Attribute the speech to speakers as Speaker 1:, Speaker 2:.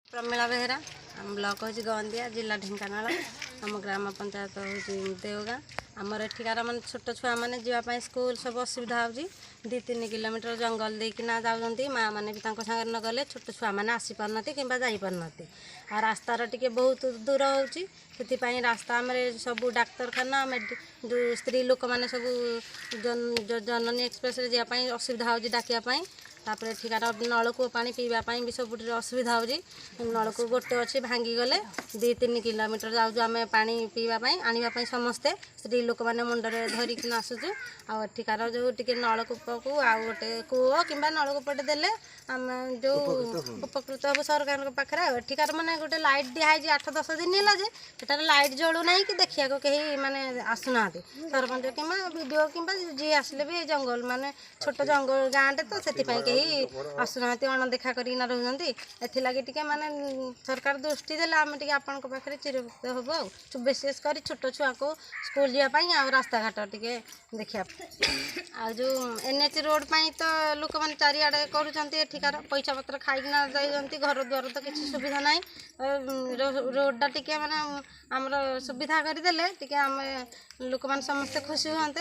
Speaker 1: प्रमिला बेहरा आम ब्लॉक हूँ गंदिया जिला ढेंकानाल आम ग्राम पंचायत हूँ देवगाँ आमर एठिकार माने छोट छुआ मैंने जावाई स्कूल सब असुविधा हो 2-3 किलोमीटर जंगल देकिना जाऊँगी माँ मैंने भी सागर न गले छोट छुआ मैंने आसीपार कि जापार आ रास्तार टे बहुत दूर होती रास्ता आम सब डाक्तरखाना जो स्त्री लोक मैंने सब जननी एक्सप्रेस जावाई असुविधा हो डाकियापाई तापर एठिकार नलकूप पानी पीवाई भी सब असुविधा हो नलकूप गोटे अच्छे भांगी गले 2-3 किलोमीटर जाऊँ आम पा पीवाई आने समस्ते स्त्री लोक मैंने मुंडे धरिकी आसुचु आठिकार जो टे नलकूप को आउ गोटे कूह कि नलकूपटे देले आम जो उपकृत हम सरकार पाखे एठिकार मैंने गोटे लाइट दिखाई 8-10 दिन है लाइट जलू ना कि देखा कहीं माने आसुना सरपंच कि वीडियो कि जी आसले भी जंगल माने छोट जंगल गाँटे तो से कहीं आसुना अणदेखा करना रोचे एथि माने सरकार दृष्टि देले आम टे आपण पाखे चिरपुत हबू आ विशेषकर छोट छुआ को स्कूल जावाई आ रास्ता घाट टे देखा आ जो NH रोड पाई तो लोक मैंने चारिआडे करूँकार पैसा पत्र खाईकिना जाती घर द्वार तो किसी सुविधा ना रोडटा टे माने आमर सुविधा करदे टे आम लोक मैंने समस्ते खुशी हाँ।